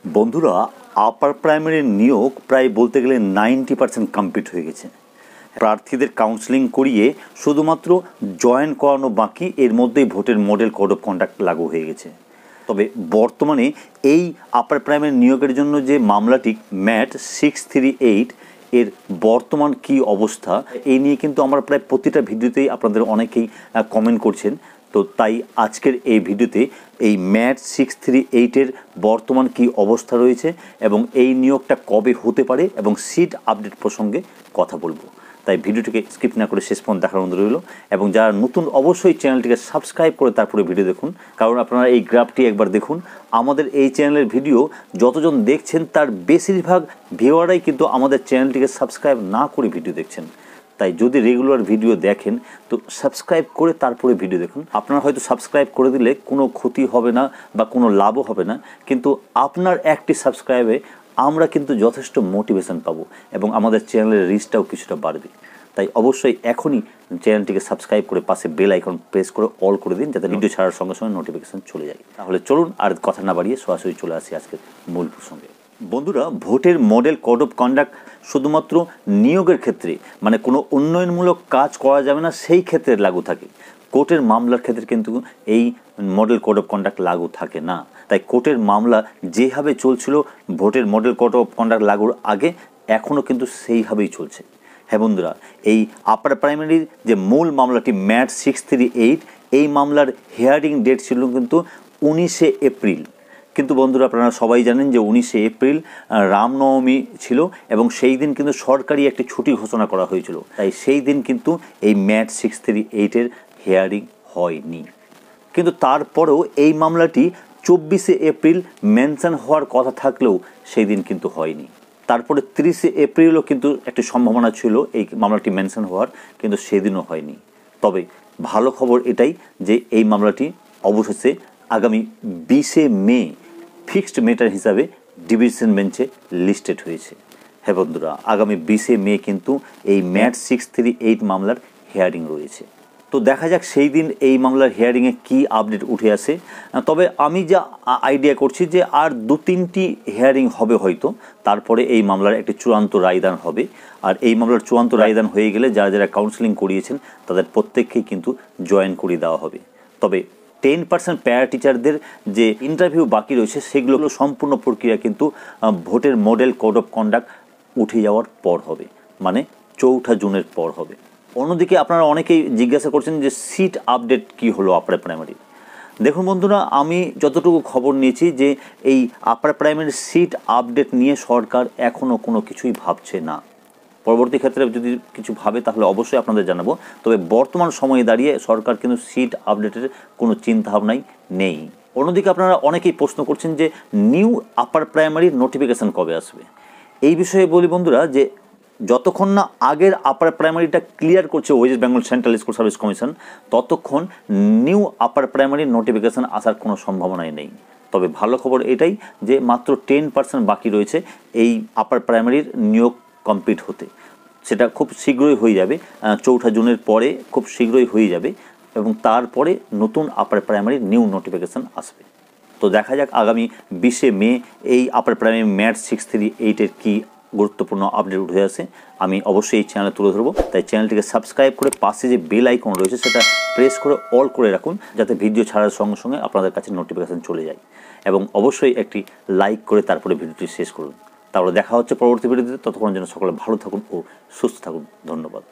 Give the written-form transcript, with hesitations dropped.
বন্ধুরা, upper primary নিয়োগ প্রায় বলতে গেলে 90% কমপ্লিট হয়ে গেছে। প্রার্থীদের কাউন্সেলিং করিয়ে শুধুমাত্র জয়েন করানো বাকি, এর মধ্যেই ভোটের মডেল কোড অফ কন্ডাক্ট লাগু হয়ে গেছে। তবে বর্তমানে এই আপার প্রাইমারি নিয়োগের জন্য যে মামলাটি ম্যাট 638 এর বর্তমান কি অবস্থা, এই নিয়ে কিন্তু আমরা প্রায় প্রতিটা ভিডিওতেই আপনাদের অনেকেই কমেন্ট করছেন। তো তাই আজকের এই ভিডিওতে এই ম্যাট 638 বর্তমান কি অবস্থা রয়েছে এবং এই নিয়োগটা কবে হতে পারে এবং সিট আপডেট প্রসঙ্গে কথা বলবো। তাই ভিডিওটিকে স্কিপ না করে শেষ পর্যন্ত দেখার অনুরোধ রইল এবং যারা নতুন অবশ্যই চ্যানেলটিকে সাবস্ক্রাইব করে তারপরে ভিডিও দেখুন, কারণ আপনারা এই গ্রাফটি একবার দেখুন। আমাদের এই চ্যানেলের ভিডিও যতজন দেখছেন তার বেশিরভাগ ভিউয়াররাই কিন্তু আমাদের চ্যানেলটিকে সাবস্ক্রাইব না করে ভিডিও দেখছেন। তাই যদি রেগুলার ভিডিও দেখেন তো সাবস্ক্রাইব করে তারপরে ভিডিও দেখুন। আপনারা হয়তো সাবস্ক্রাইব করে দিলে কোনো ক্ষতি হবে না বা কোনো লাভও হবে না, কিন্তু আপনার একটি সাবস্ক্রাইবে আমরা কিন্তু যথেষ্ট মোটিভেশন পাবো এবং আমাদের চ্যানেলের রিচটাও কিছুটা বাড়বে। তাই অবশ্যই এখনই চ্যানেলটিকে সাবস্ক্রাইব করে পাশে বেল আইকন প্রেস করে অল করে দিন, যাতে ভিডিও ছাড়ার সঙ্গে সঙ্গে নোটিফিকেশান চলে যায়। তাহলে চলুন আর কথা না বাড়িয়ে সরাসরি চলে আসি আজকের মূল প্রসঙ্গে। বন্ধুরা, ভোটের মডেল কোড অফ কন্ডাক্ট শুধুমাত্র নিয়োগের ক্ষেত্রে, মানে কোনো উন্নয়নমূলক কাজ করা যাবে না সেই ক্ষেত্রে লাগু থাকে। কোর্টের মামলার ক্ষেত্রে কিন্তু এই মডেল কোড অফ কন্ডাক্ট লাগু থাকে না। তাই কোর্টের মামলা যেভাবে চলছিল ভোটের মডেল কোড অফ কন্ডাক্ট লাগুর আগে, এখনও কিন্তু সেইভাবেই চলছে। হ্যাঁ বন্ধুরা, এই আপার প্রাইমারির যে মূল মামলাটি ম্যাট 638, এই মামলার হিয়ারিং ডেট ছিল কিন্তু 19শে এপ্রিল। কিন্তু বন্ধুরা, আপনারা সবাই জানেন যে 19শে এপ্রিল রামনবমী ছিল এবং সেই দিন কিন্তু সরকারি একটি ছুটি ঘোষণা করা হয়েছিল। তাই সেই দিন কিন্তু এই ম্যাট 638 হিয়ারিং হয়নি। কিন্তু তারপরেও এই মামলাটি 24শে এপ্রিল মেনশন হওয়ার কথা থাকলেও সেই দিন কিন্তু হয়নি। তারপরে 30শে এপ্রিলও কিন্তু একটি সম্ভাবনা ছিল এই মামলাটি মেনশন হওয়ার, কিন্তু সেদিনও হয়নি। তবে ভালো খবর এটাই যে এই মামলাটি অবশেষে আগামী 20শে মে ফিক্সড ম্যাটার হিসাবে ডিভিশন বেঞ্চে লিস্টেড হয়েছে। হ্যাঁ বন্ধুরা, আগামী 20শে মে কিন্তু এই ম্যাট 638 মামলার হিয়ারিং রয়েছে। তো দেখা যাক সেই দিন এই মামলার হিয়ারিংয়ে কী আপডেট উঠে আসে। তবে আমি যা আইডিয়া করছি যে আর 2-3টি হিয়ারিং হবে হয়তো, তারপরে এই মামলার একটি চূড়ান্ত রায়দান হবে। আর এই মামলার চূড়ান্ত রায়দান হয়ে গেলে যারা যারা কাউন্সেলিং করিয়েছেন তাদের প্রত্যেককেই কিন্তু জয়েন করিয়ে দেওয়া হবে। তবে 10% প্যারা টিচারদের যে ইন্টারভিউ বাকি রয়েছে সেগুলো সম্পূর্ণ প্রক্রিয়া কিন্তু ভোটের মডেল কোড অফ কন্ডাক্ট উঠে যাওয়ার পর হবে, মানে 4 জুনের পর হবে। অন্যদিকে আপনারা অনেকেই জিজ্ঞাসা করছেন যে সিট আপডেট কি হলো আপার প্রাইমারি। দেখুন বন্ধুরা, আমি যতটুকু খবর নিয়েছি যে এই আপার প্রাইমারি সিট আপডেট নিয়ে সরকার এখনও কোনো কিছুই ভাবছে না। পরবর্তী ক্ষেত্রে যদি কিছু ভাবে তাহলে অবশ্যই আপনাদের জানাবো। তবে বর্তমান সময়ে দাঁড়িয়ে সরকার কিন্তু সিট আপডেটের কোনো চিন্তাভাবনাই নেই। অন্যদিকে আপনারা অনেকেই প্রশ্ন করছেন যে নিউ আপার প্রাইমারির নোটিফিকেশান কবে আসবে। এই বিষয়ে বলি বন্ধুরা যে যতক্ষণ না আগের আপার প্রাইমারিটা ক্লিয়ার করছে West Bengal central school service commission, ততক্ষণ নিউ আপার প্রাইমারির নোটিফিকেশান আসার কোনো সম্ভাবনাই নেই। তবে ভালো খবর এটাই যে মাত্র 10% বাকি রয়েছে এই আপার প্রাইমারির নিয়োগ কমপ্লিট হতে। সেটা খুব শীঘ্রই হয়ে যাবে, 4 জুনের পরে খুব শীঘ্রই হয়ে যাবে এবং তারপরে নতুন আপার প্রাইমারির নিউ নোটিফিকেশান আসবে। তো দেখা যাক আগামী 20শে মে এই আপার প্রাইমারি ম্যাট 638 কী গুরুত্বপূর্ণ আপডেট উঠে আসে আমি অবশ্যই এই চ্যানেলে তুলে ধরবো। তাই চ্যানেলটিকে সাবস্ক্রাইব করে পাশে যে বেল আইকন রয়েছে সেটা প্রেস করে অল করে রাখুন, যাতে ভিডিও ছাড়ার সঙ্গে সঙ্গে আপনাদের কাছে নোটিফিকেশান চলে যায়। এবং অবশ্যই একটি লাইক করে তারপরে ভিডিওটি শেষ করুন। তাহলে দেখা হচ্ছে পরবর্তী ভিডিওতে। ততক্ষণের জন্য সকলে ভালো থাকুন ও সুস্থ থাকুন। ধন্যবাদ।